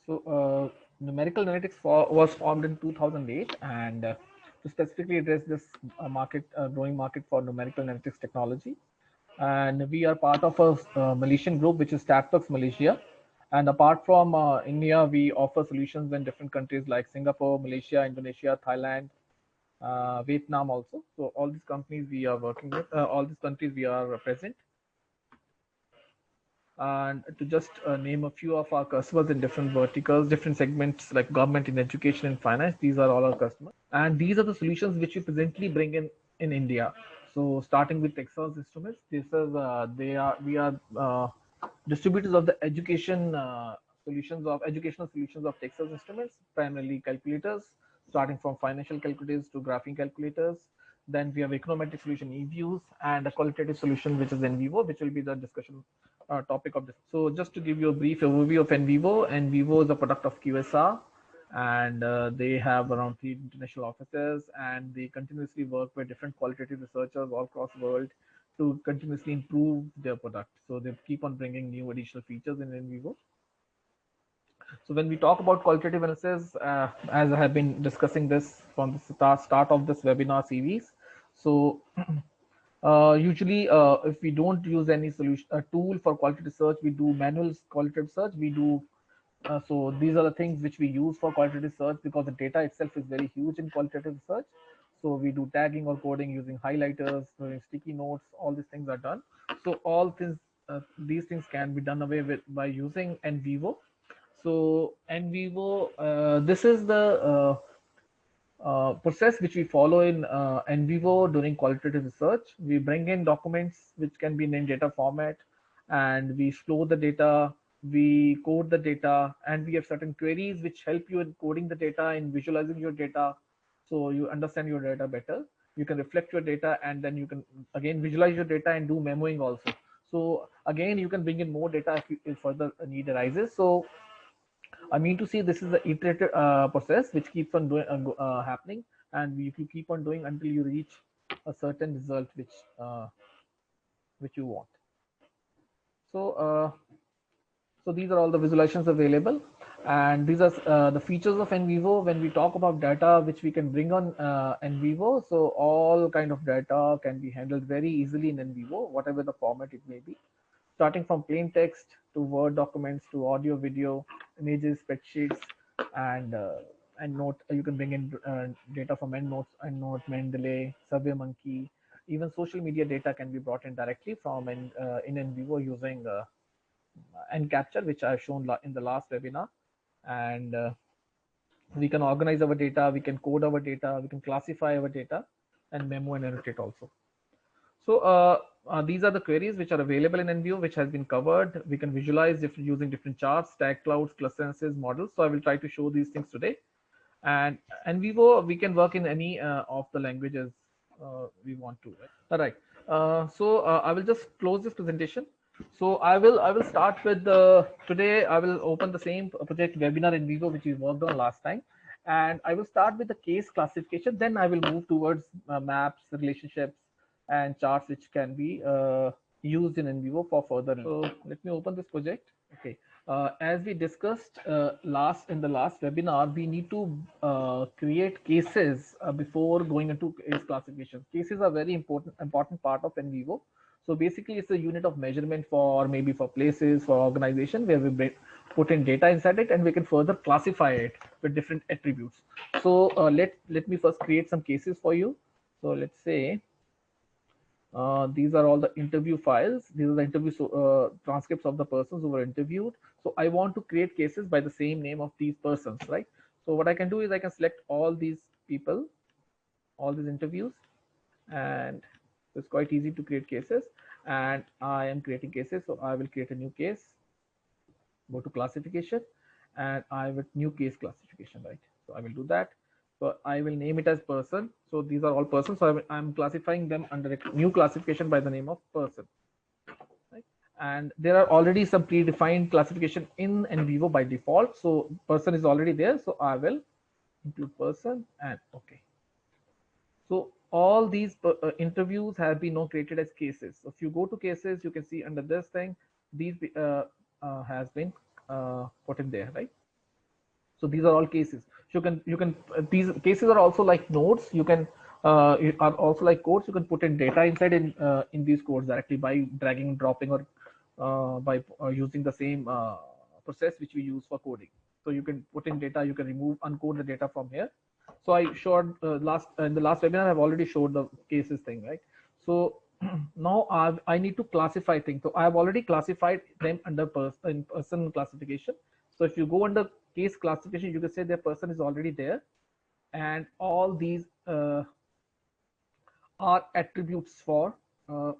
Numerical analytics was formed in 2008, and to specifically address this growing market for numerical analytics technology. And we are part of a Malaysian group, which is StatWorks Malaysia. And apart from India, we offer solutions in different countries like Singapore, Malaysia, Indonesia, Thailand, Vietnam also. So all these companies we are working with, all these countries we are present. And to just name a few of our customers in different verticals, different segments like government, in education and finance, these are all our customers. And these are the solutions which we presently bring in India. So starting with Texas Instruments, this is we are distributors of the educational solutions of Texas Instruments, primarily calculators, starting from financial calculators to graphing calculators. Then we have econometric solution eViews and a qualitative solution which is NVivo, which will be the discussion topic of this. So just to give you a brief overview of NVivo, NVivo is a product of QSR, and they have around 3 international offices, and they continuously work with different qualitative researchers all across the world to continuously improve their product. So they keep on bringing new additional features in NVivo. So when we talk about qualitative analysis, as I have been discussing this from the start of this webinar series, so usually if we don't use any solution tool for qualitative search, we do manual qualitative search. We do so these are the things which we use for qualitative search, because the data itself is very huge in qualitative search. So we do tagging or coding using highlighters, using sticky notes. All these things are done. So these things can be done away with by using NVivo. So NVivo, this is the process which we follow in NVivo during qualitative research. We bring in documents which can be in data format, and we store the data, we code the data, and we have certain queries which help you in coding the data, in visualizing your data, so you understand your data better. You can reflect your data, and then you can again visualize your data and do memoing also. So again, you can bring in more data if further need arises. So I mean to say, this is the iterative process which keeps on happening, and you keep on doing until you reach a certain result which you want. So so these are all the visualizations available, and these are the features of NVivo. When we talk about data which we can bring on NVivo, so all kind of data can be handled very easily in NVivo, whatever the format it may be, starting from plain text to Word documents to audio, video, images, spreadsheets, and note. You can bring in data from EndNote, Mendeley, SurveyMonkey. Even social media data can be brought in directly from in NVivo using Encapture, which I've shown in the last webinar. And we can organize our data, we can code our data, we can classify our data, and memo and annotate also. So these are the queries which are available in NVivo, which has been covered. We can visualize using different charts, tag clouds, cluster analysis models. So I will try to show these things today. And NVivo, we can work in any of the languages we want to. Right? All right. So I will just close this presentation. So I will start with today. I will open the same project webinar in NVivo which we worked on last time, and I will start with the case classification. Then I will move towards maps, relationships, and charts which can be used in NVivo for further. So let me open this project. Okay. As we discussed in the last webinar, we need to create cases before going into case classification. Cases are very important part of NVivo. So basically, it's a unit of measurement for maybe for places, for organization, where we put in data inside it, and we can further classify it with different attributes. So let me first create some cases for you. So let's say these are all the interview files. These are the interview transcripts of the persons who were interviewed. So I want to create cases by the same name of these persons, right? So what I can do is I can select all these people, all these interviews, and it's quite easy to create cases. And I am creating cases, so I will create a new case, go to classification, and I will new case classification, right? So I will do that. So I will name it as person. So these are all persons. So I'm classifying them under a new classification by the name of person. Right? And there are already some predefined classification in NVivo by default. So person is already there. So I will include person and okay. So all these interviews have been now created as cases. So if you go to cases, you can see under this thing, these has been put in there, right? So these are all cases. So you can these cases are also like nodes. You can are also like codes. You can put in data inside in these codes directly by dragging and dropping, or by using the same process which we use for coding. So you can put in data, you can remove, uncode the data from here. So I showed last in the last webinar, I've already showed the cases thing, right? So now I need to classify things. So I've already classified them under person classification. So if you go under case classification, you can say their person is already there, and all these are attributes for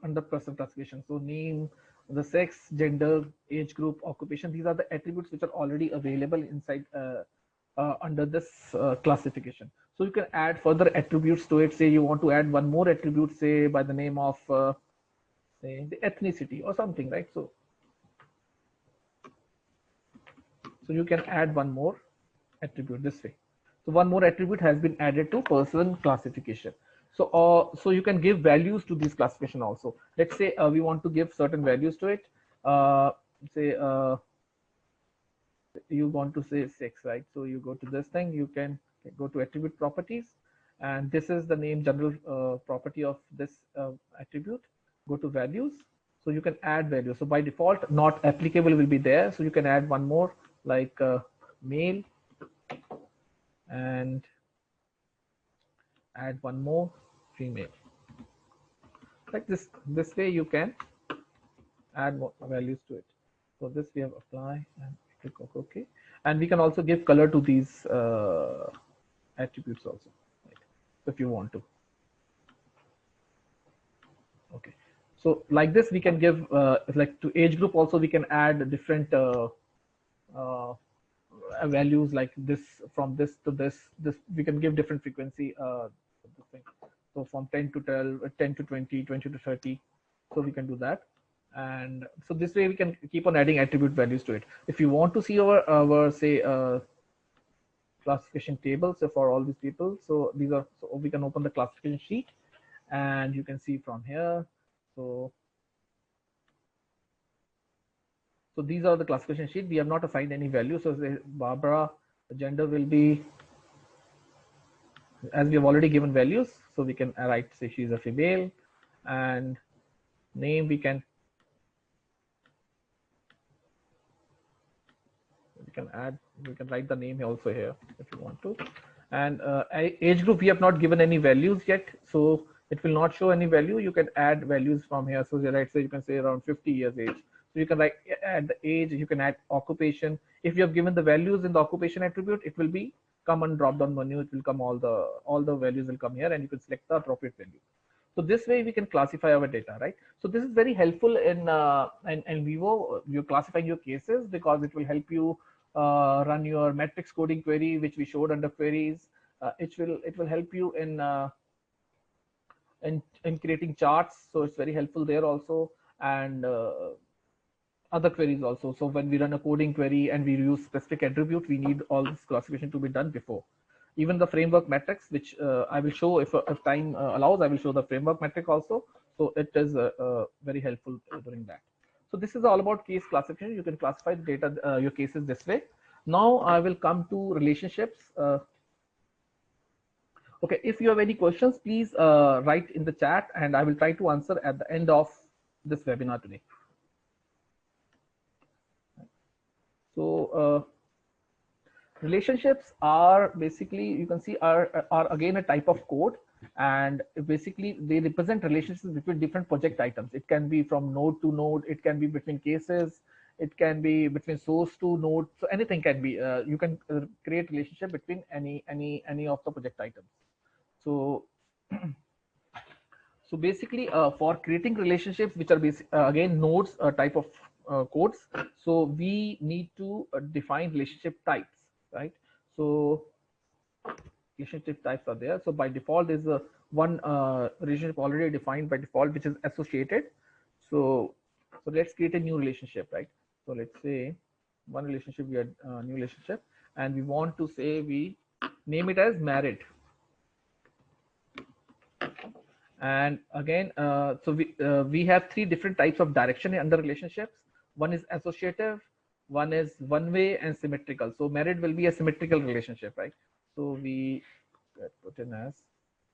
under person classification. So name, the sex, gender, age group, occupation, these are the attributes which are already available inside under this classification. So you can add further attributes to it. Say you want to add one more attribute, say by the name of say the ethnicity or something, right? So you can add one more attribute this way. So one more attribute has been added to person classification. So you can give values to this classification also. Let's say we want to give certain values to it. Say you want to say sex, right? So you go to this thing, you can go to attribute properties, and this is the name general property of this attribute. Go to values. So you can add values. So by default, not applicable will be there. So you can add one more, like male, and add one more, female. Like this way you can add more values to it. So this we have apply and click OK. And we can also give color to these attributes also, right? If you want to. Okay. So like this we can give like to age group also we can add different uh, values like this, from this to this we can give different frequency this thing. So from 10 to 12, 10 to 20, 20 to 30. So we can do that. And so this way we can keep on adding attribute values to it. If you want to see our say classification tables, so for all these people, so these are, so we can open the classification sheet and you can see from here. So these are the classification sheet. We have not assigned any value. So say Barbara, the gender will be, as we have already given values, so we can write, say she's a female, and name we can add, we can write the name also here if you want to. And age group we have not given any values yet, so it will not show any value. You can add values from here. So right, so you can say around 50 years age. So you can write, add the age. You can add occupation. If you have given the values in the occupation attribute, it will be come on drop down menu. It will come, all the values will come here, and you can select the appropriate value. So this way we can classify our data, right? So this is very helpful in Vivo. You're classifying your cases because it will help you run your matrix coding query, which we showed under queries. It will help you in creating charts. So it's very helpful there also, and other queries also. So when we run a coding query and we use specific attribute, we need all this classification to be done before. Even the framework metrics, which I will show if time allows, I will show the framework metric also. So it is very helpful during that. So this is all about case classification. You can classify the data, your cases this way. Now I will come to relationships. Okay, if you have any questions, please write in the chat and I will try to answer at the end of this webinar today. So relationships are basically, you can see, are again a type of code, and basically they represent relationships between different project items. It can be from node to node, it can be between cases, it can be between source to node. So anything can be, you can create relationship between any of the project items. So so basically for creating relationships, which are again nodes, type of codes, so we need to define relationship types, right? So relationship types are there. So by default is one relationship already defined by default, which is associated. So let's create a new relationship, right? So let's say one relationship, we had a new relationship, and we want to say, we name it as married. And again, so we have three different types of direction under relationships. One is associative, One is one way and symmetrical. So married will be a symmetrical relationship, right? So we put in as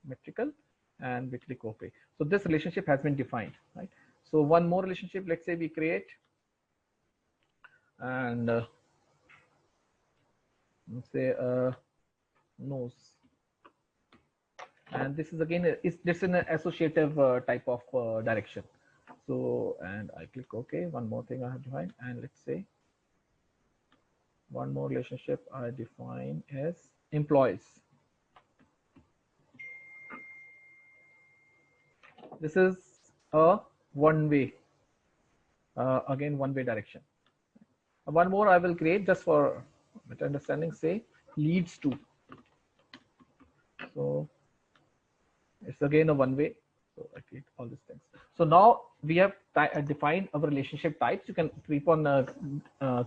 symmetrical and we click OK. So this relationship has been defined, right? So one more relationship, let's say we create, and say nose, and this is again is this in an associative type of direction. So, and I click OK. One more thing I have defined, and let's say one more relationship I define as employees. This is a one way, again one way direction. One more I will create just for better understanding, say leads to. So it's again a one way. So I create all these things. So now we have defined our relationship types. You can keep on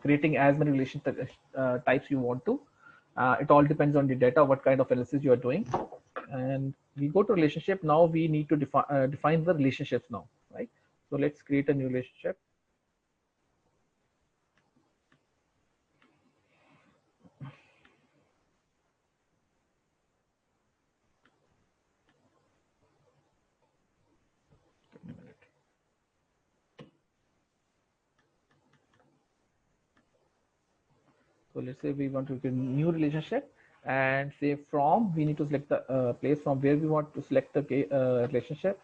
creating as many relationship types you want to. It all depends on the data, what kind of analysis you are doing. And we go to relationship. Now we need to define the relationships now, right? So let's create a new relationship. So let's say we want to create a new relationship, and say from, we need to select the place from where we want to select the relationship.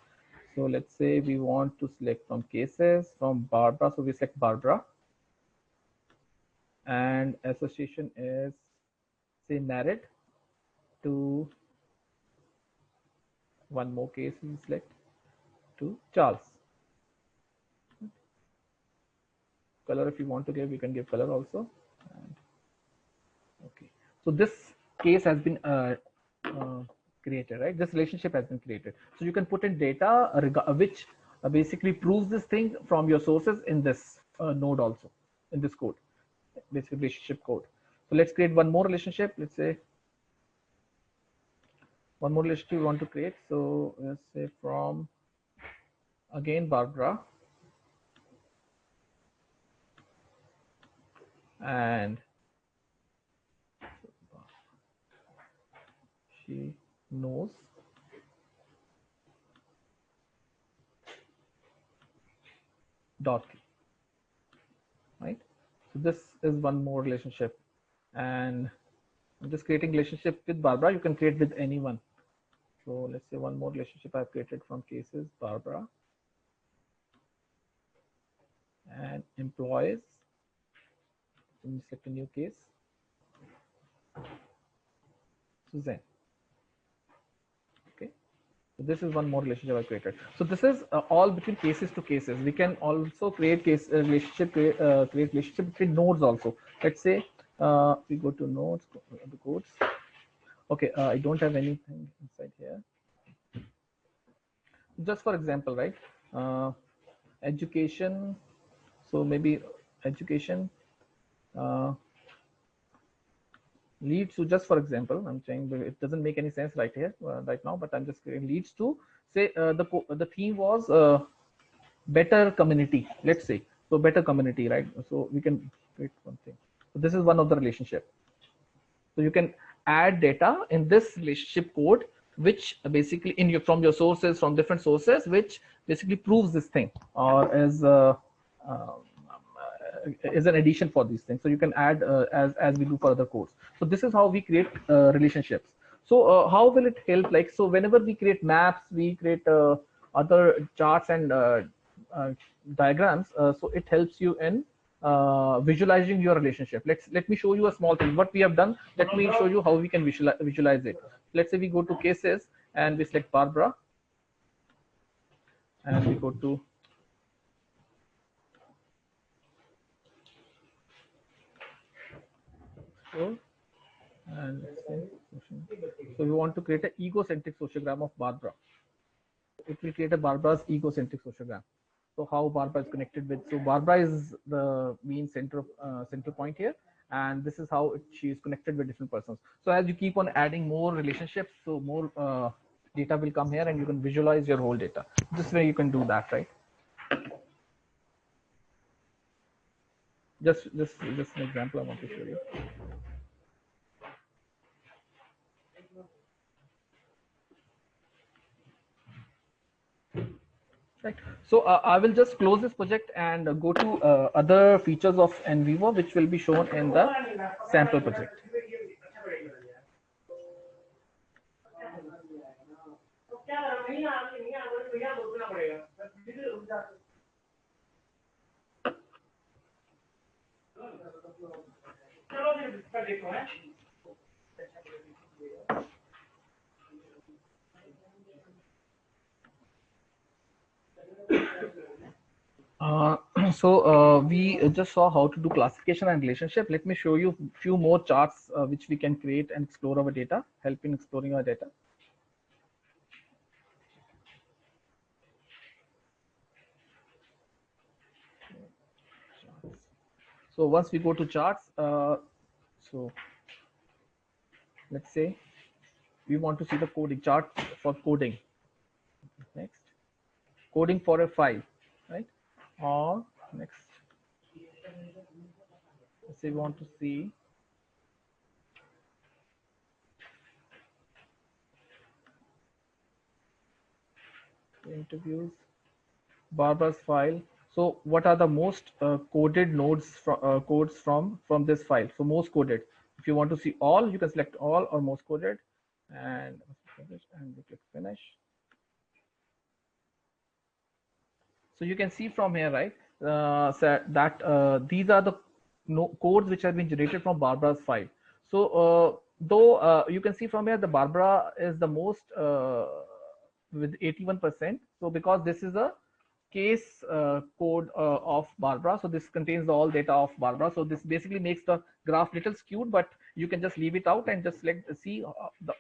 So let's say we want to select from cases from Barbara. So we select Barbara, and association is say married to one more case we select to Charles. Color, if you want to give, we can give color also. And okay, so this case has been created, right? This relationship has been created. So you can put in data which basically proves this thing from your sources in this node also, in this code, basic relationship code. So let's create one more relationship. Let's say one more relationship we want to create. So let's say from again Barbara, and she knows Dorothy, right? So this is one more relationship, and I'm just creating relationship with Barbara. You can create with anyone. So let's say one more relationship I've created from cases Barbara, and employees. Let me select a new case, Suzanne. Okay, so this is one more relationship I created. So this is all between cases to cases. We can also create create relationship between nodes also. Let's say we go to nodes, the codes. Okay, I don't have anything inside here. Just for example, right? Education. So maybe education leads to, just for example, I'm saying it doesn't make any sense right here, right now, but I'm just saying leads to, say the theme was better community, let's say. So better community, right? So we can create one thing. So this is one of the relationship. So you can add data in this relationship code, which basically in your from your sources, from different sources, which basically proves this thing, or uh, is an addition for these things. So you can add as we do for other codes. So this is how we create relationships. So how will it help? Like, so whenever we create maps, we create other charts and uh, diagrams. So it helps you in visualizing your relationship. Let me show you a small thing. What we have done. Let me show you how we can visualize it. Let's say we go to cases and we select Barbara, and we go to so, and let's say, so we want to create an egocentric sociogram of Barbara. It will create a Barbara's egocentric sociogram. So how Barbara is connected with, so Barbara is the main central point here, and this is how she is connected with different persons. So as you keep on adding more relationships, so more data will come here, and you can visualize your whole data. This way you can do that, right? Just an example I want to show you. Right. So I will just close this project and go to other features of NVivo, which will be shown in the sample project. Uh, we just saw how to do classification and relationship. Let me show you a few more charts which we can create and explore our data, help in exploring our data. So once we go to charts, so let's say we want to see the coding chart for coding. Next, coding for a file, right? Or next, let's say we want to see interviews, Barbara's file. So what are the most coded nodes codes from this file? So most coded. If you want to see all, you can select all or most coded, and we click finish. So you can see from here, right, that these are the codes which have been generated from Barbara's file. So though you can see from here, the Barbara is the most with 81%. So because this is a case code of Barbara, so this contains all data of Barbara. So this basically makes the graph little skewed, but you can just leave it out and just select see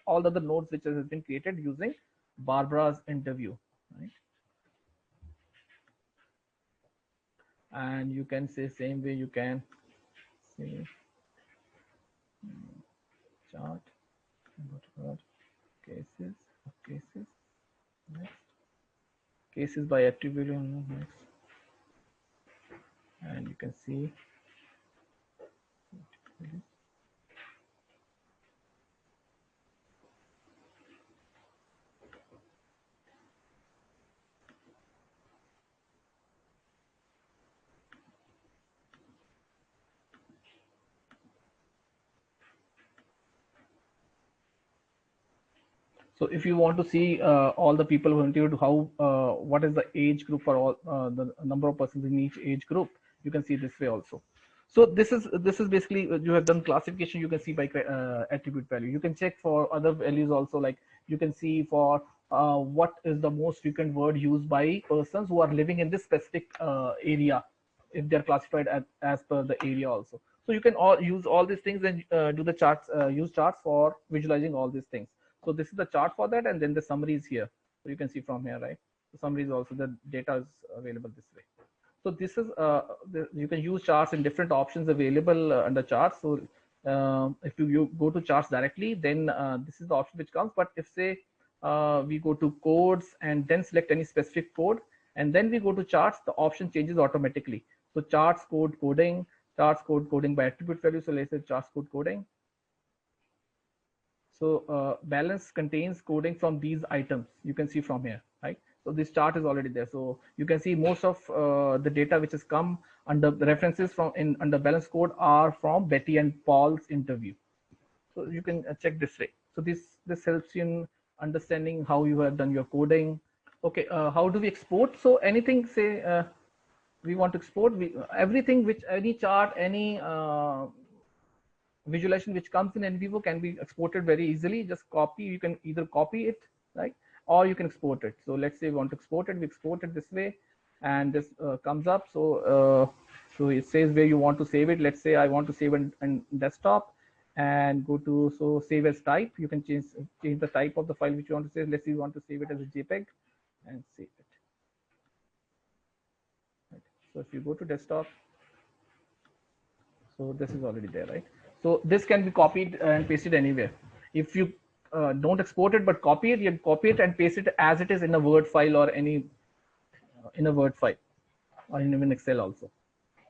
all the other nodes which has been created using Barbara's interview, right? And you can say same way you can see chart cases next cases by attribute next, and you can see so if you want to see all the people who interviewed, how what is the age group for all the number of persons in each age group, you can see this way also. So this is basically you have done classification. You can see by attribute value. You can check for other values also, like you can see for what is the most frequent word used by persons who are living in this specific area, if they're classified as per the area also. So you can all use all these things and do the charts, use charts for visualizing all these things. So this is the chart for that, and then the summary is here. So you can see from here, right? The summary is also, the data is available this way. So this is you can use charts in different options available under charts. So if you go to charts directly, then this is the option which comes. But if say we go to codes and then select any specific code, and then we go to charts, the option changes automatically. So charts code coding, charts code coding by attribute value. So let's say charts code coding. So balance contains coding from these items. You can see from here, right? So this chart is already there. So you can see most of the data which has come under the references from under balance code are from Betty and Paul's interview. So you can check this way. So this helps you in understanding how you have done your coding. Okay, how do we export? So anything, say we want to export, everything which any chart, any visualization which comes in NVivo can be exported very easily. Just copy, you can either copy it, right, or you can export it. So let's say we want to export it, we export it this way, and this comes up. So it says where you want to save it. Let's say I want to save in desktop, and go to, so save as type. You can change the type of the file which you want to save. Let's say you want to save it as a JPEG, and save it. Right. So if you go to desktop, so this is already there, right? So this can be copied and pasted anywhere. If you don't export it but copy it, you can copy it and paste it as it is in a Word file or any in a Word file, or in even Excel also.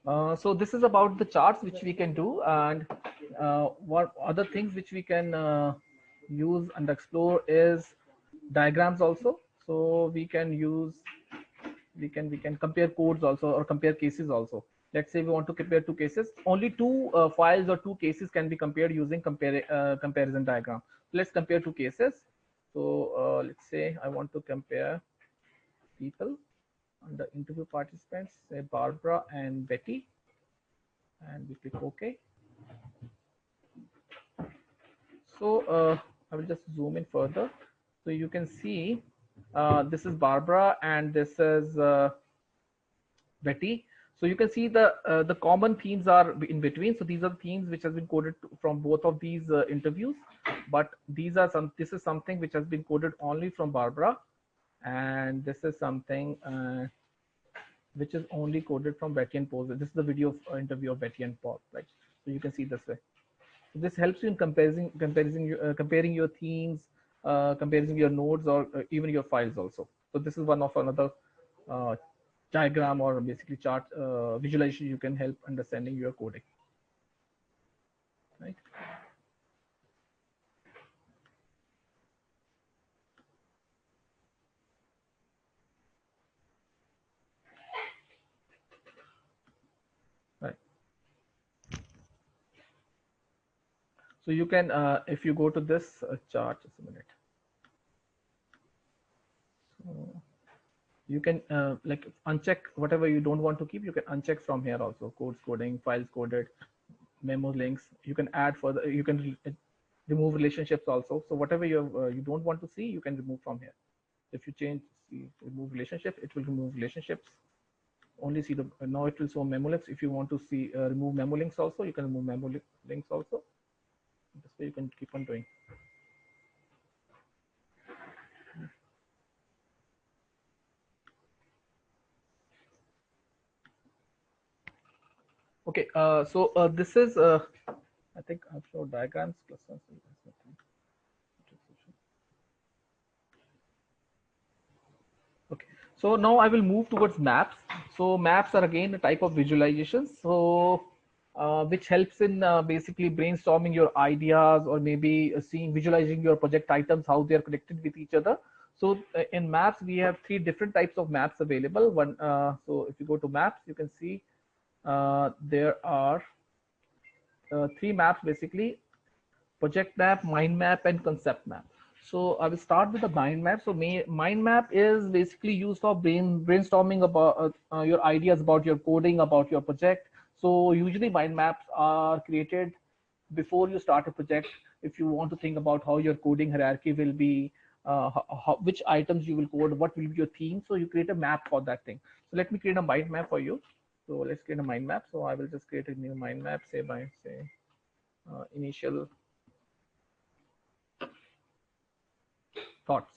So this is about the charts which we can do, and what other things which we can use and explore is diagrams also. So we can compare codes also, or compare cases also. Let's say we want to compare two cases. Only two files or two cases can be compared using comparison diagram. Let's compare two cases. So let's say I want to compare people under interview participants, say Barbara and Betty, and we click OK. So I will just zoom in further. So you can see this is Barbara and this is Betty. So you can see the common themes are in between. So these are the themes which has been coded from both of these interviews, but this is something which has been coded only from Barbara, and this is something which is only coded from Betty and Paul. This is the video interview of Betty and Paul, right? So you can see this way. So this helps you in comparing your themes, comparing your nodes, or even your files also. So this is one of another uh, diagram or basically chart visualization you can help understanding your coding, right? Right. So you can, if you go to this chart, just a minute. So you can like uncheck whatever you don't want to keep. You can uncheck from here also. Codes coding, files coded, memo links. You can add further. You can remove relationships also. So whatever you don't want to see, you can remove from here. If you remove relationship, it will remove relationships. Only see the now it will show memo links. If you want to see remove memo links also, you can remove memo links also. This way you can keep on doing. Okay, so this is I think I've showed diagrams plus something. Okay, so now I will move towards maps. So maps are again a type of visualization. So which helps in basically brainstorming your ideas, or maybe seeing visualizing your project items, how they are connected with each other. So in maps we have three different types of maps available. So if you go to maps, you can see there are three maps basically: project map, mind map, and concept map. So I will start with the mind map. So mind map is basically used for brainstorming about your ideas about your coding, about your project. So usually mind maps are created before you start a project. If you want to think about how your coding hierarchy will be, which items you will code, what will be your theme. So you create a map for that thing. So let me create a mind map for you. So let's create a mind map. So I will just create a new mind map, say by say initial thoughts.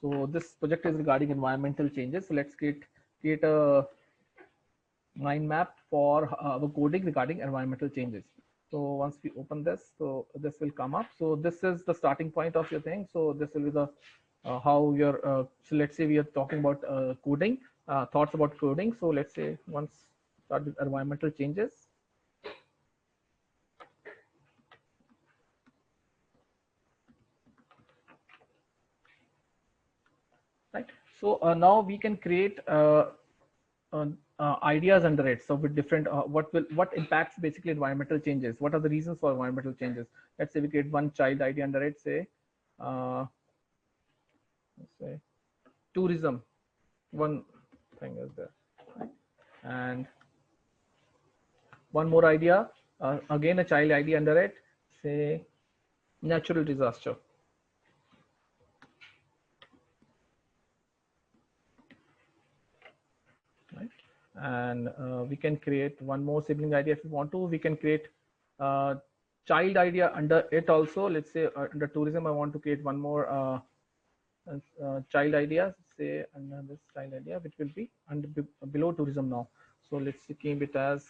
So this project is regarding environmental changes. So let's create a mind map for our coding regarding environmental changes. So once we open this, so this will come up. So this is the starting point of your thing. So this will be the how your so let's say we are talking about coding, thoughts about coding. So let's say once start with environmental changes. Right. So now we can create ideas under it. So with different, what impacts basically environmental changes? What are the reasons for environmental changes? Let's say we create one child idea under it. Uh, let's say tourism. One thing is there, right? And one more idea. Again, a child idea under it. Say natural disaster. Right? And we can create one more sibling idea if we want to. We can create child idea under it also. Let's say under tourism, I want to create one more child idea. Say under this child idea, which will be under below tourism now. So let's keep it as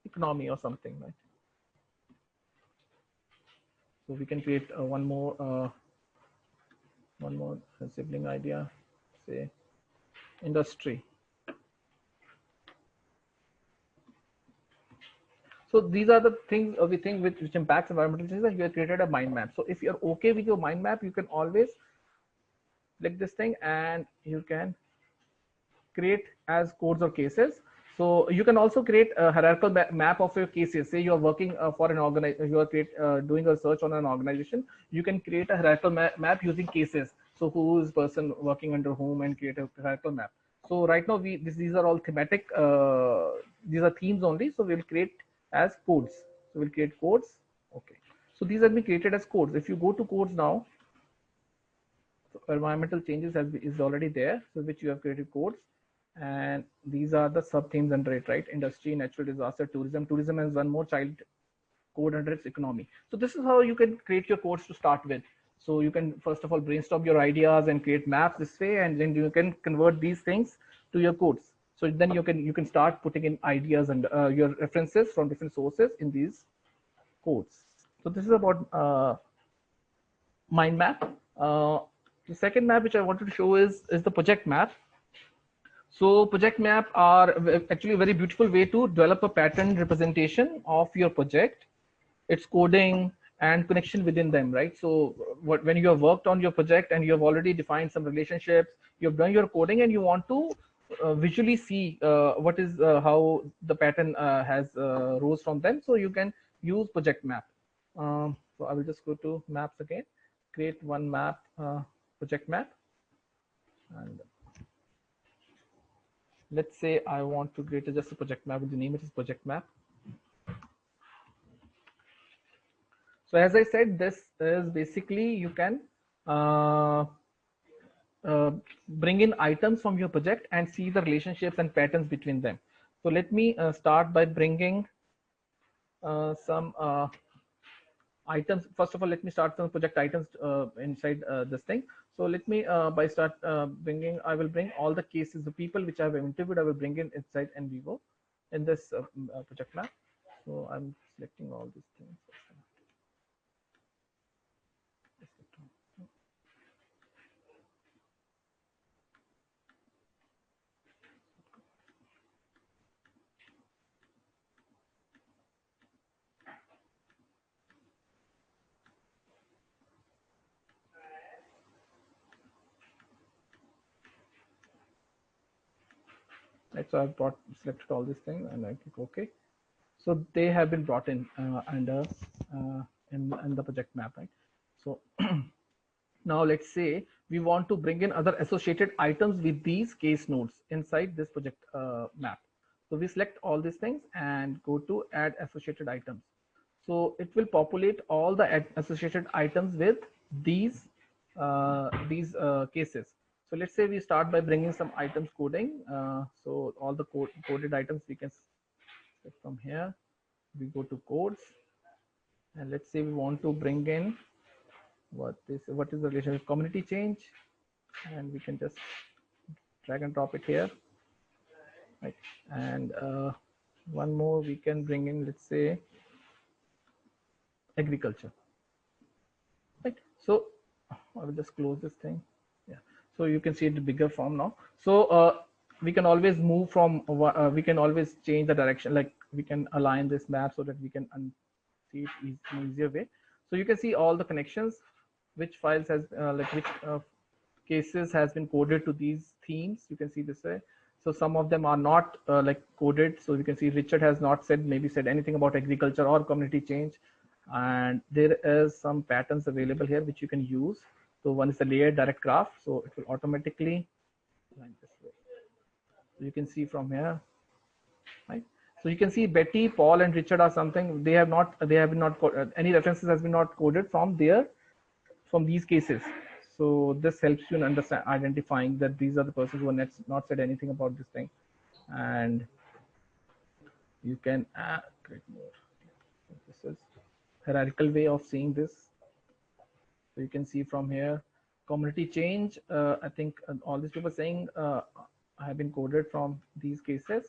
economy or something, right? So we can create one more sibling idea. Say industry. So these are the things we think which impacts environmental changes, and you have created a mind map. So if you're okay with your mind map, you can always click this thing and you can create as codes or cases. So you can also create a hierarchical map of your cases. Say you are working for an organization, you are doing a search on an organization. You can create a hierarchical map using cases. So who is person working under whom, and create a hierarchical map. So right now these are all thematic. These are themes only. So we'll create as codes. So we'll create codes. Okay. So these have been created as codes. If you go to codes now, so environmental changes is already there, so which you have created codes, and these are the sub themes under it, right? Industry, natural disaster, tourism. Tourism has one more child code under its economy. So this is how you can create your codes to start with. So you can first of all brainstorm your ideas and create maps this way, and then you can convert these things to your codes. So then you can start putting in ideas and your references from different sources in these codes. So this is about mind map. The second map which I wanted to show is the project map. So project map are actually a very beautiful way to develop a pattern representation of your project, its coding and connection within them, right? So when you have worked on your project and you have already defined some relationships, you have done your coding, and you want to visually see what is how the pattern has rose from them. So you can use project map. So I will just go to maps again, create one map, project map, and let's say I want to create just a project map with the name it is project map. So as I said, this is basically you can uh, bring in items from your project and see the relationships and patterns between them. So let me start by bringing some items. First of all, let me start some project items inside this thing. So let me by start bringing, I will bring all the cases, the people which I have interviewed, I will bring in inside NVivo in this project map. So I'm selecting all these things. Right, so I've selected all these things and I click OK. So they have been brought in under in the project map, right? So now let's say we want to bring in other associated items with these case nodes inside this project map. So we select all these things and go to add associated items. So it will populate all the associated items with these cases. So let's say we start by bringing some items coding. So all the coded items we can select from here. We go to codes, and let's say we want to bring in what is the relationship community change, and we can just drag and drop it here, right? And one more we can bring in, let's say agriculture, right? So I will just close this thing. Yeah, so you can see it in bigger form now. So we can always move from we can always change the direction, like we can align this map so that we can see it in an easier way. So you can see all the connections, which files has like which cases has been coded to these themes. You can see this way. So some of them are not like coded. So you can see Richard has not said maybe said anything about agriculture or community change, and there is some patterns available here which you can use. So one is the layered direct graph. So it will automatically line this way. So you can see from here, right? So you can see Betty, Paul, and Richard are something they have not any references has been not coded from there from these cases. So this helps you in understand identifying that these are the persons who are not said anything about this thing, and you can create more. This is hierarchical way of seeing this. So you can see from here, community change. I think all these people saying have been coded from these cases.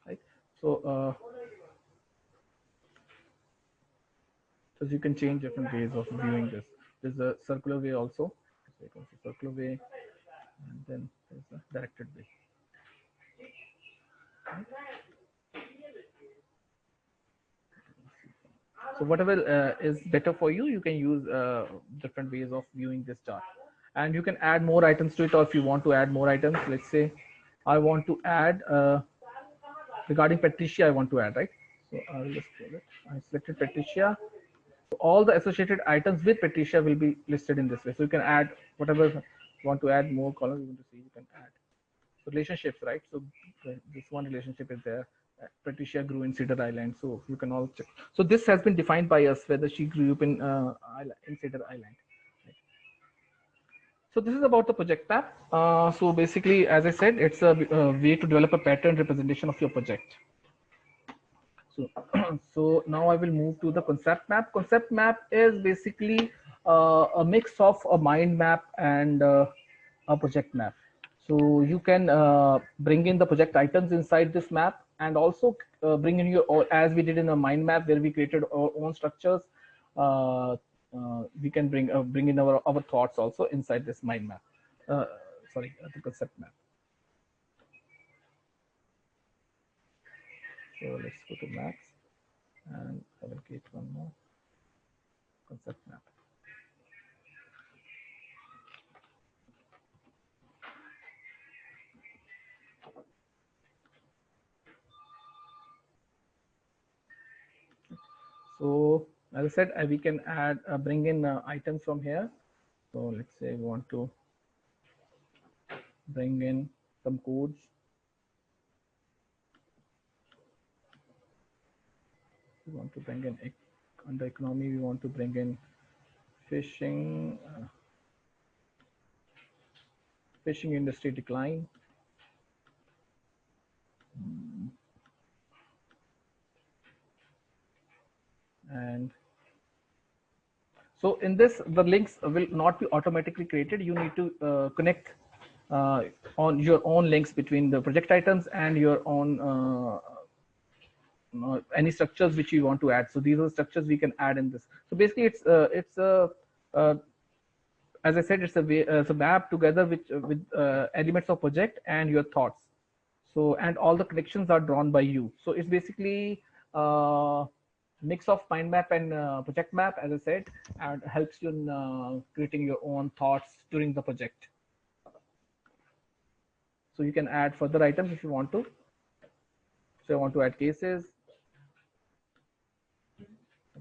Right. So you can change different ways of viewing this. There's a circular way also. So it was a circular way, and then there's a directed way. So whatever is better for you, you can use different ways of viewing this chart, and you can add more items to it, or if you want to add more items, let's say I want to add regarding Patricia, I want to add, right? So I'll just close it. I selected Patricia. So all the associated items with Patricia will be listed in this way. So you can add whatever you want to add, more columns you want to see, you can add. So relationships, right? So this one relationship is there. Patricia grew in Cedar Island, so you can all check. So this has been defined by us whether she grew up in Cedar Island. Right? So this is about the project map. So basically, as I said, it's a way to develop a pattern representation of your project. So, so now I will move to the concept map. Concept map is basically a mix of a mind map and a project map. So you can bring in the project items inside this map, and also bring in your, as we did in a mind map where we created our own structures. We can bring in our thoughts also inside this mind map. Sorry, the concept map. So let's go to maps, and I will create one more concept map. So as I said, we can add, bring in items from here. So let's say we want to bring in some codes. We want to bring in under economy. We want to bring in fishing. Fishing industry decline. And so in this, the links will not be automatically created. You need to connect on your own links between the project items and your own any structures which you want to add. So these are structures we can add in this. So basically, it's a as I said, it's a map together with elements of project and your thoughts. So, and all the connections are drawn by you. So it's basically mix of mind map and project map, as I said, and helps you in creating your own thoughts during the project. So you can add further items if you want to. So I want to add cases,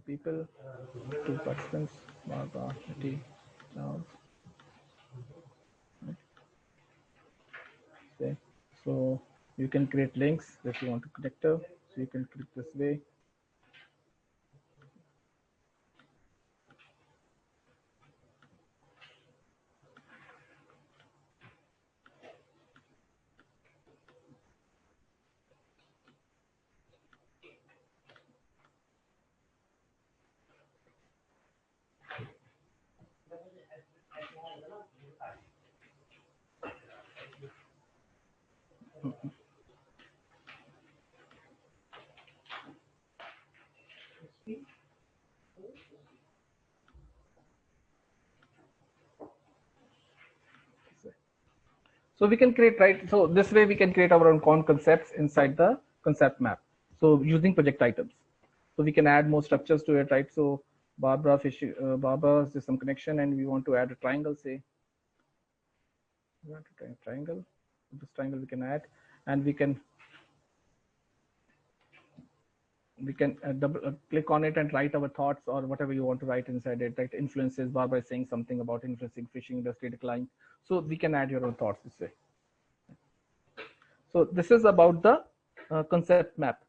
people, two participants, Barbara, Charles. Okay. So you can create links if you want to connect her. So you can click this way. So we can create, right? So this way we can create our own concepts inside the concept map. So using project items. So we can add more structures to it, right? So Barbara Barbara, there's some connection, and we want to add a triangle, say. We want to try a triangle. This triangle we can add, and we can double click on it and write our thoughts or whatever you want to write inside it. Right? Influences. Barbara is saying something about influencing fishing industry decline. So we can add your own thoughts this way. So this is about the concept map.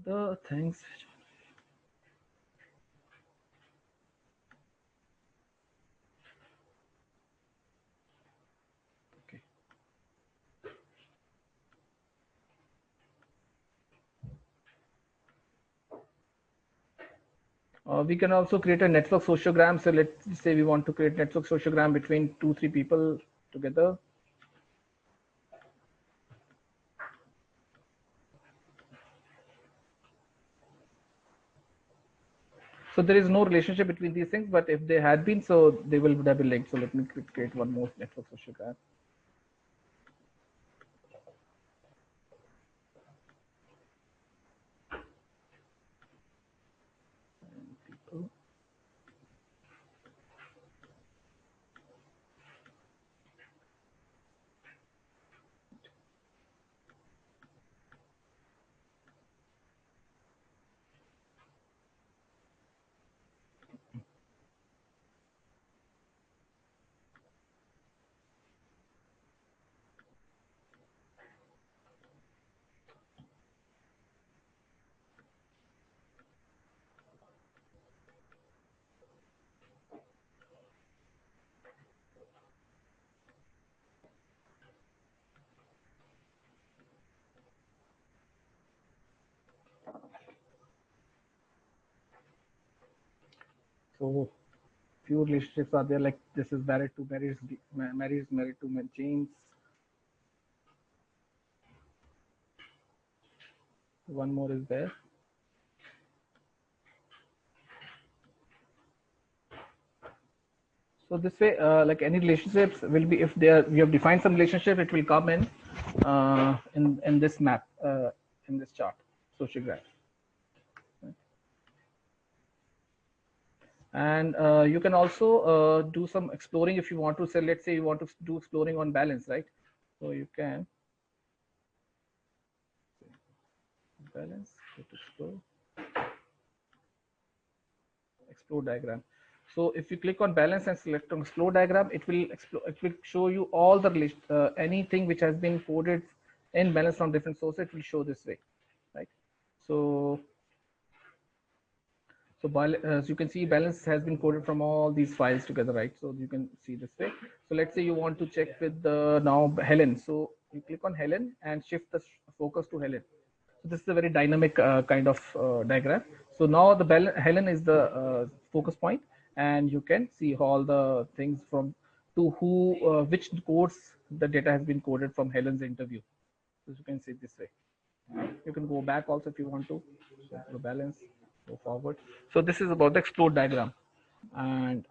Other things. Okay. We can also create a network sociogram. So let's say we want to create network sociogram between 2-3 people together. So there is no relationship between these things, but if they had been, so they will would have been linked. So let me create one more network social graph. People. So few relationships are there, like this is married to Mary is married to James. One more is there. So this way, like any relationships will be, if they are, we have defined some relationship, it will come in this map, in this chart, social graph. And you can also do some exploring if you want to say, let's say you want to do exploring on balance, right? So you can balance, go to explore diagram. So if you click on balance and select on explore diagram, it will show you all the anything which has been coded in balance from different sources. It will show this way, right? So as you can see, balance has been coded from all these files together, right? So you can see this way. So let's say you want to check with the now Helen. So you click on Helen and shift the focus to Helen. So this is a very dynamic kind of diagram. So now the Helen is the focus point, and you can see all the things from to who, which codes the data has been coded from Helen's interview. So you can see this way. You can go back also if you want to. So the balance, go forward. So this is about the explore diagram. And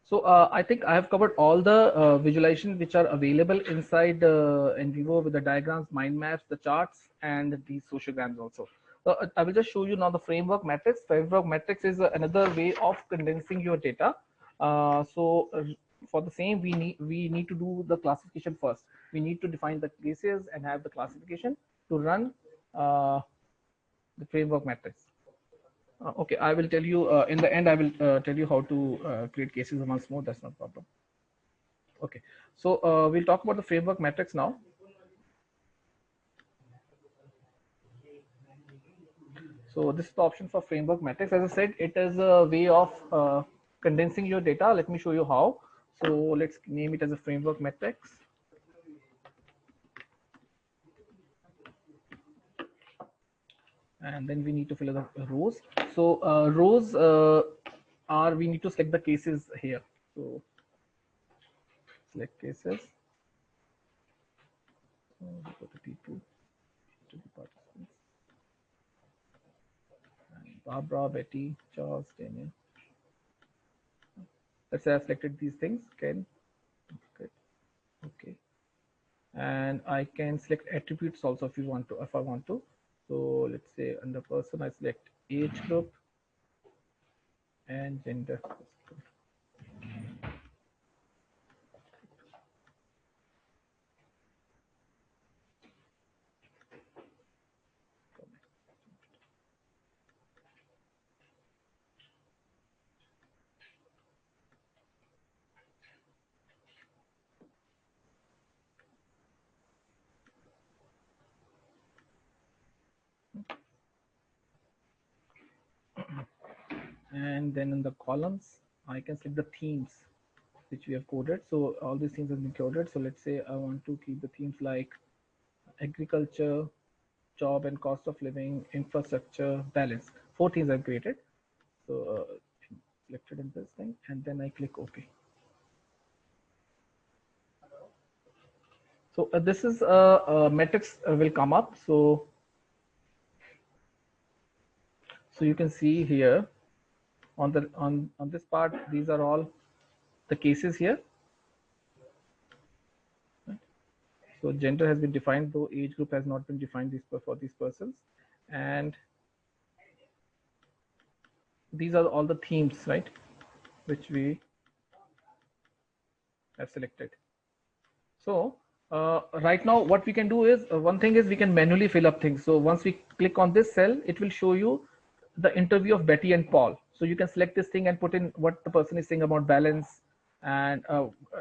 so I think I have covered all the visualizations which are available inside NVivo, with the diagrams, mind maps, the charts, and the sociograms also. So I will just show you now the framework matrix. Framework matrix is another way of condensing your data. For the same, we need to do the classification first. We need to define the cases and have the classification to run the framework matrix. Okay, I will tell you in the end. I will tell you how to create cases once more. That's not a problem. Okay, so we'll talk about the framework matrix now. So this is the option for framework matrix. As I said, it is a way of condensing your data. Let me show you how. So let's name it as a framework matrix. And then we need to fill in the rows. So rows are, we need to select the cases here. So select cases. Go to T2, to the participants. And Barbara, Betty, Charles, Daniel. Let's say I selected these things. Ken. Okay. And I can select attributes also if you want to, if I want to. So let's say under person, I select age group and gender. And then in the columns, I can select the themes which we have coded. So all these themes have been coded. So let's say I want to keep the themes like agriculture, job and cost of living, infrastructure, balance. 4 themes I've created. So selected in this thing, and then I click OK. So this is a matrix will come up. So So you can see here on the on this part, these are all the cases here. So gender has been defined, though age group has not been defined for these persons. And these are all the themes, right, which we have selected. So right now what we can do is, one thing is we can manually fill up things. So once we click on this cell, it will show you the interview of Betty and Paul. So you can select this thing and put in what the person is saying about balance, and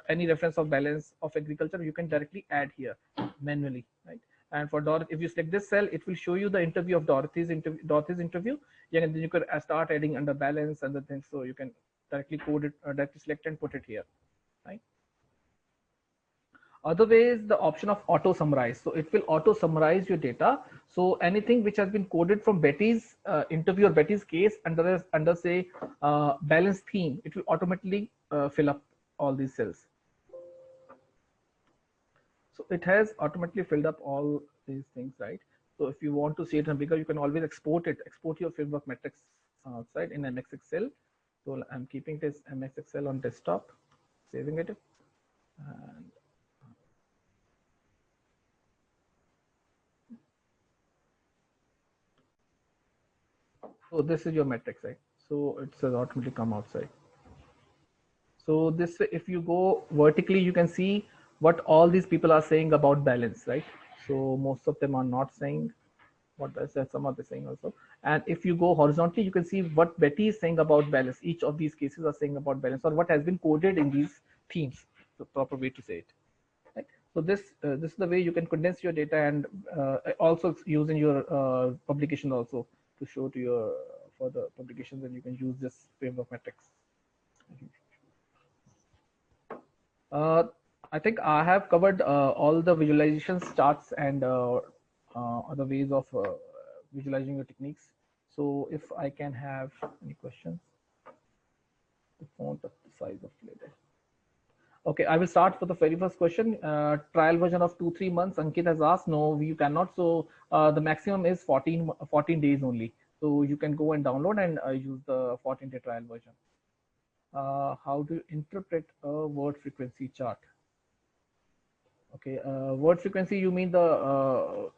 any reference of balance of agriculture you can directly add here manually, right? And for Dorothy, if you select this cell, it will show you the interview of Dorothy's interview. Yeah, and then you could start adding under balance and the things. So you can directly code it, directly select and put it here, right? Other way is the option of auto summarize. So it will auto summarize your data. So anything which has been coded from Betty's interview or Betty's case under say balance theme, it will automatically fill up all these cells. So it has automatically filled up all these things, right? So if you want to see it in bigger, you can always export it, export your framework metrics outside in MX Excel. So I'm keeping this MX Excel on desktop, saving it, and so this is your metrics, right? So it's automatically come outside. So this, if you go vertically, you can see what all these people are saying about balance, right? So most of them are not saying what I said, some are saying also. And if you go horizontally, you can see what Betty is saying about balance. Each of these cases are saying about balance, or what has been coded in these themes. The proper way to say it. Right? So this is the way you can condense your data, and also use in your publication also to show to your further publications, and you can use this framework metrics. Uh, I think I have covered all the visualizations, charts, and other ways of visualizing your techniques. So if I can have any questions, the font of the size of letter. Okay, I will start for the very first question. Trial version of 2-3 months. Ankit has asked, no, you cannot. So the maximum is 14 days only. So you can go and download and use the 14-day trial version. How do you interpret a word frequency chart? Okay, word frequency, you mean the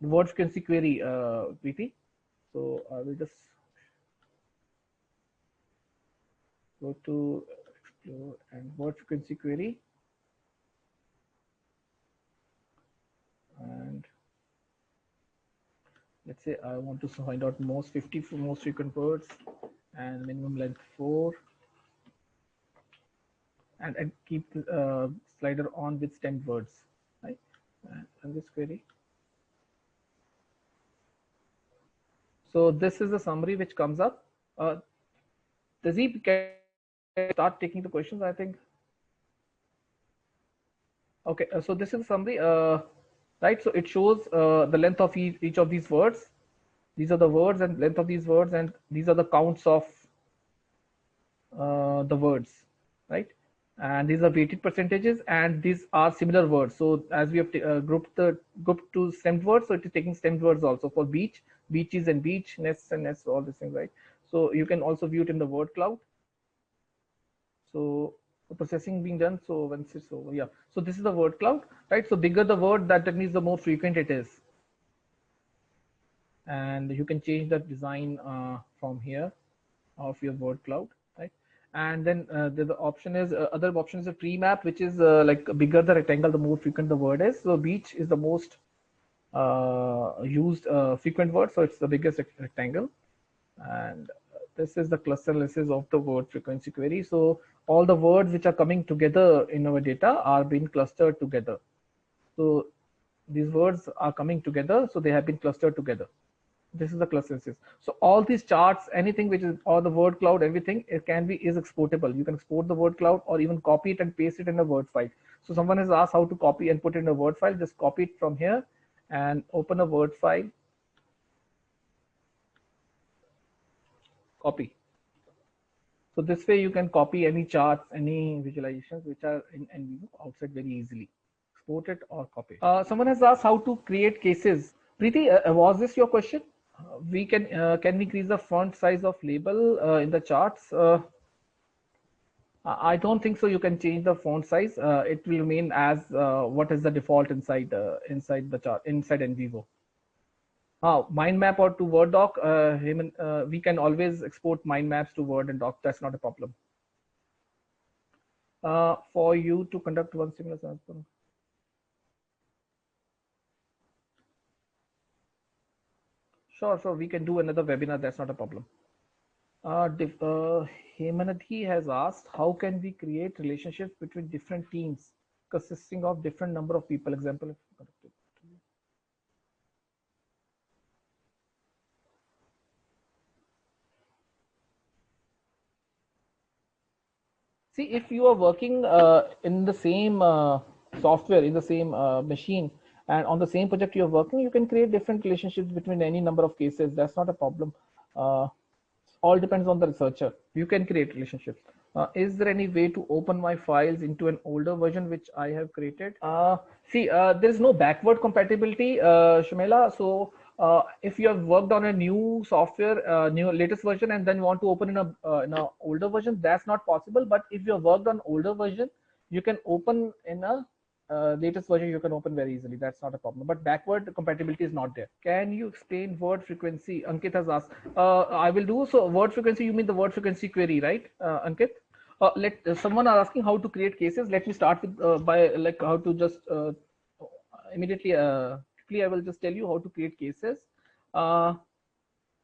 word frequency query, Preeti? So I will just go to explore and word frequency query. And let's say I want to find out most 50 most frequent words and minimum length 4. And I keep the slider on with stemmed words, right? And this query. So this is the summary which comes up. Tazeeb, can start taking the questions, I think. Okay, so this is a summary, right? So it shows the length of each of these words. These are the words and length of these words, and these are the counts of the words, right? And these are weighted percentages, and these are similar words. So as we have grouped to stemmed words, so it is taking stemmed words also for beach, beaches, and beach, nests and nests, all these things, right? So you can also view it in the word cloud. So the processing being done. So once it's over, yeah. So this is the word cloud, right? So bigger the word, that means the more frequent it is. And you can change the design from here of your word cloud, right? And then the option is other option is a tree map, which is like bigger the rectangle, the more frequent the word is. So beach is the most used frequent word, so it's the biggest rectangle. And this is the cluster analysis of the word frequency query. So all the words which are coming together in our data are being clustered together. So these words are coming together, so they have been clustered together. This is the cluster analysis. So all these charts, anything which is, or the word cloud, everything, it can be is exportable. You can export the word cloud or even copy it and paste it in a word file. So someone has asked how to copy and put it in a word file. Just copy it from here and open a word file. Copy. So this way you can copy any charts, any visualizations which are in NVivo outside very easily. Export it or copy. Someone has asked how to create cases. Preeti, was this your question? We can we increase the font size of label in the charts? I don't think so. You can change the font size. It will remain as what is the default inside the chart inside NVivo. Mind map or to Word doc. We can always export mind maps to Word and doc. That's not a problem. For you to conduct one similar sample. Sure, we can do another webinar. That's not a problem. Hemanati has asked, how can we create relationships between different teams consisting of different number of people? Example. See, if you are working in the same software, in the same machine, and on the same project you're working, you can create different relationships between any number of cases. That's not a problem. All depends on the researcher. You can create relationships. Is there any way to open my files into an older version which I have created? See, there is no backward compatibility, Shamela. So if you have worked on a new software, new latest version, and then you want to open in a older version, that's not possible. But if you have worked on older version, you can open in a latest version. You can open very easily. That's not a problem. But backward compatibility is not there. Can you explain word frequency? Ankit has asked. I will do so. Word frequency. You mean the word frequency query, right, Ankit? Let someone are asking how to create cases. Let me start with by like how to just immediately quickly I will just tell you how to create cases.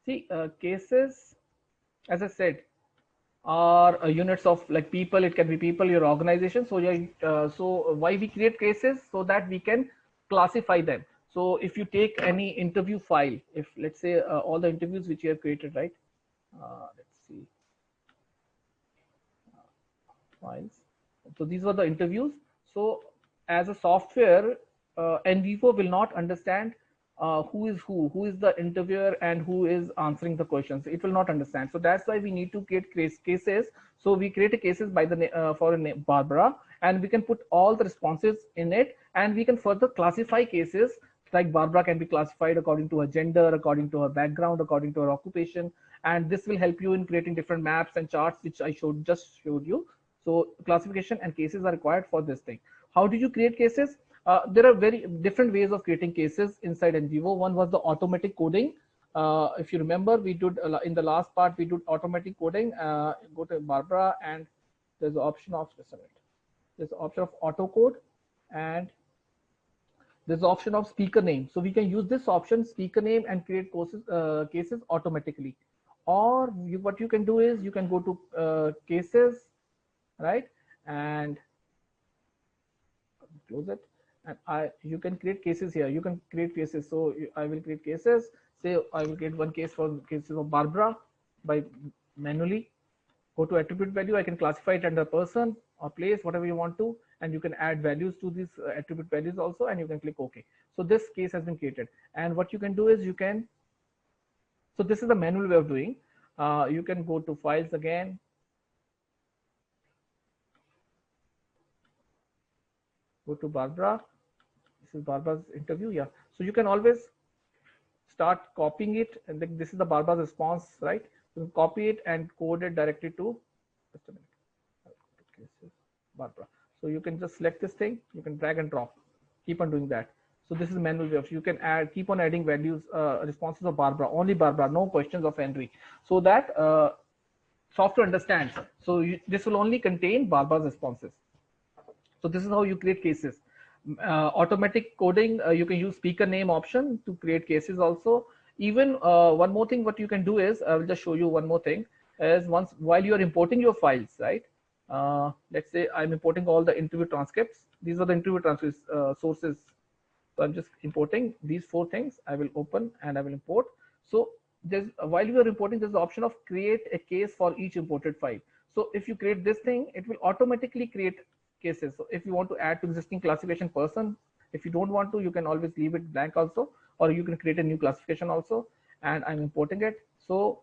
See, cases, as I said, are units of like people. It can be people, your organization. So yeah, so why we create cases? So that we can classify them. So if you take any interview file, if let's say all the interviews which you have created, right? Let's see, files. So these were the interviews. So as a software, NVivo will not understand who is the interviewer and who is answering the questions. It will not understand. So that's why we need to create cases. So we create a cases by the for a name Barbara, and we can put all the responses in it, and we can further classify cases. Like Barbara can be classified according to her gender, according to her background, according to her occupation, and this will help you in creating different maps and charts, which I just showed you. So classification and cases are required for this thing. How do you create cases? There are very different ways of creating cases inside NVivo. One was the automatic coding. If you remember, we did in the last part, we did automatic coding. Go to Barbara, and there's the option of there's the option of auto code, and there's the option of speaker name. So we can use this option, speaker name, and create cases automatically. Or what you can do is you can go to cases, right, and close it, and you can create cases here. You can create cases. So I will create cases. Say I will create one case for cases of Barbara by manually. Go to attribute value. I can classify it under person or place, whatever you want to, and you can add values to these attribute values also, and you can click OK. So this case has been created. And what you can do is you can. So this is the manual way of doing. You can go to files again. Go to Barbara. This is Barbara's interview. Yeah. So you can always start copying it, and then this is the Barbara's response, right? You can copy it and code it directly to just a minute. Barbara. So you can just select this thing, you can drag and drop, keep on doing that. So this is manual way of, you can add, keep on adding values, responses of Barbara, only Barbara, no questions of Henry, so that software understands. So this will only contain Barbara's responses. So this is how you create cases. Automatic coding, you can use speaker name option to create cases also. Even one more thing, what you can do is, I will just show you one more thing, is once while you are importing your files, right? Let's say I'm importing all the interview transcripts. These are the interview transcripts sources. So I'm just importing these 4 things. I will open and I will import. So there's while you are importing, there's the option of create a case for each imported file. So if you create this thing, it will automatically create cases. So if you want to add to existing classification person, if you don't want to, you can always leave it blank also, or you can create a new classification also. And I'm importing it. So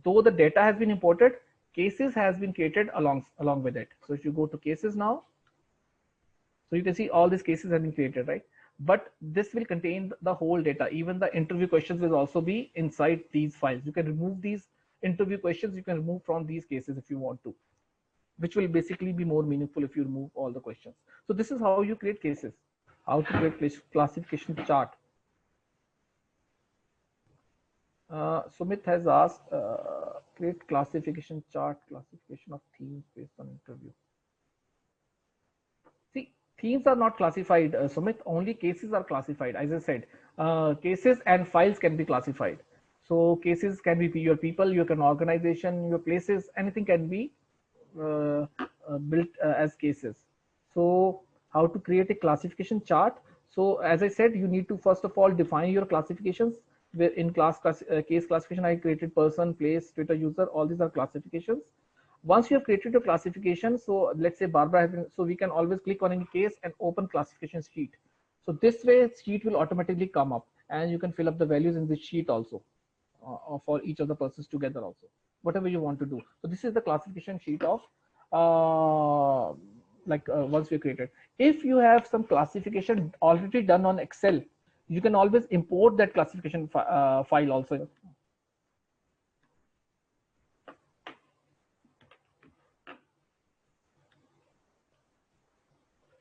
though the data has been imported, cases has been created along with it. So if you go to cases now, so you can see all these cases have been created, right? but this will contain the whole data. Even the interview questions will also be inside these files. You can remove these interview questions, you can remove from these cases if you want to, which will basically be more meaningful if you remove all the questions. So this is how you create cases, how to create classification chart. Sumit has asked, create classification chart, classification of themes based on interview. See, themes are not classified, Sumit, only cases are classified. As I said, cases and files can be classified. So cases can be your people, your organization, your places, anything can be built as cases. So how to create a classification chart? So as I said, you need to first of all define your classifications. Where in case classification, I created person, place, Twitter user, all these are classifications. Once you have created a classification, so let's say Barbara has been, so we can always click on any case and open classification sheet. So this way sheet will automatically come up and you can fill up the values in this sheet also for each of the persons together also, whatever you want to do. So this is the classification sheet of once we created. If you have some classification already done on Excel, you can always import that classification file also.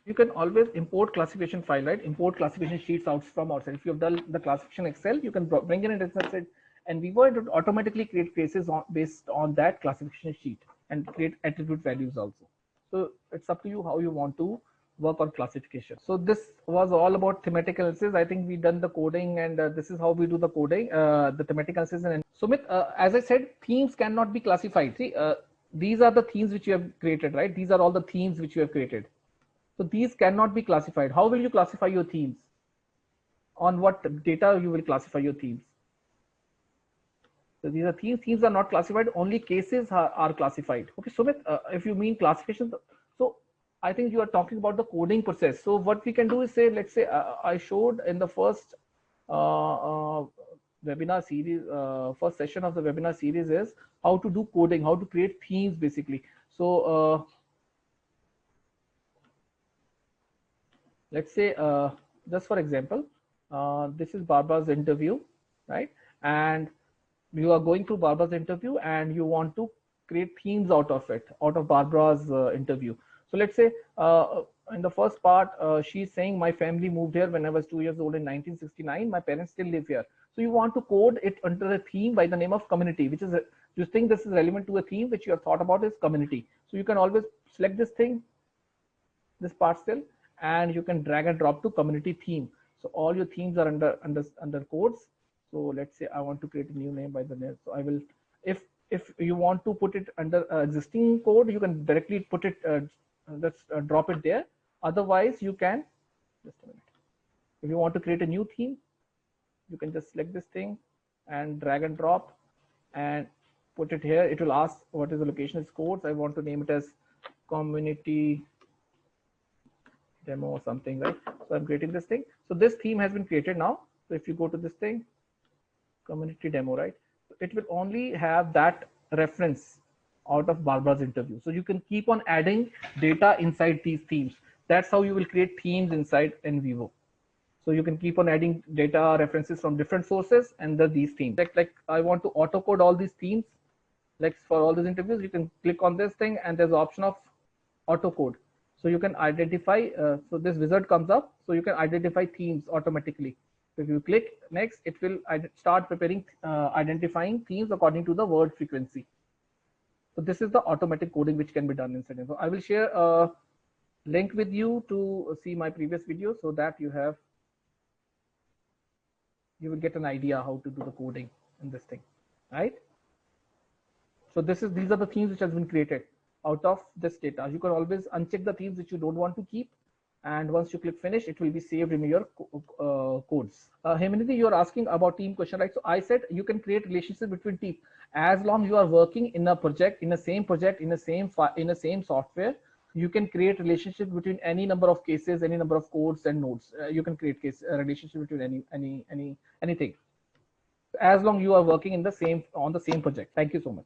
You can always import classification file, right? Import classification sheets out from outside. If you have done the classification Excel, you can bring in it and NVivo, it would automatically create cases based on that classification sheet and create attribute values also. So it's up to you how you want to work on classification. So this was all about thematic analysis. I think we done the coding, and this is how we do the coding, the thematic analysis. And Sumit, as I said, themes cannot be classified. See, these are the themes which you have created, right? These are all the themes which you have created. So these cannot be classified. How will you classify your themes? On what data you will classify your themes? So these are themes. Themes are not classified. Only cases are classified. Okay, Sumit, if you mean classification, so I think you are talking about the coding process. So what we can do is say, let's say I showed in the first webinar series, first session of the webinar series is how to do coding, how to create themes basically. So let's say, just for example, this is Barbara's interview, right? And you are going through Barbara's interview and you want to create themes out of it, out of Barbara's interview. So let's say in the first part, she's saying my family moved here when I was 2 years old in 1969. My parents still live here. So you want to code it under a theme by the name of community, which is, you think this is relevant to a theme which you have thought about is community. So you can always select this thing, this part still, and you can drag and drop to community theme. So all your themes are under codes. So let's say I want to create a new name by the name. So I will, if you want to put it under existing code, you can directly put it, drop it there. Otherwise, you can, just a minute. If you want to create a new theme, you can just select this thing and drag and drop and put it here. It will ask what is the location, is codes. I want to name it as community demo or something, right? So I'm creating this thing. So this theme has been created now. So if you go to this thing, community demo, right? It will only have that reference out of Barbara's interview. So you can keep on adding data inside these themes. That's how you will create themes inside NVivo. So you can keep on adding data references from different sources and these themes. Like I want to auto code all these themes. Like for all these interviews, you can click on this thing and there's the option of auto code. So you can identify, so this wizard comes up, so you can identify themes automatically. So if you click next, it will start preparing, identifying themes according to the word frequency. So this is the automatic coding which can be done inside. So I will share a link with you to see my previous video so that you will get an idea how to do the coding in this thing, right? So these are the themes which has been created out of this data. You can always uncheck the themes which you don't want to keep. And once you click finish, it will be saved in your codes. Hemanidhi, you're asking about team question, right? So I said you can create relationship between teams as long you are working in a project, in the same project, in the same software. You can create relationship between any number of cases, any number of codes and nodes. You can create relationship between anything, as long you are working in on the same project. Thank you so much.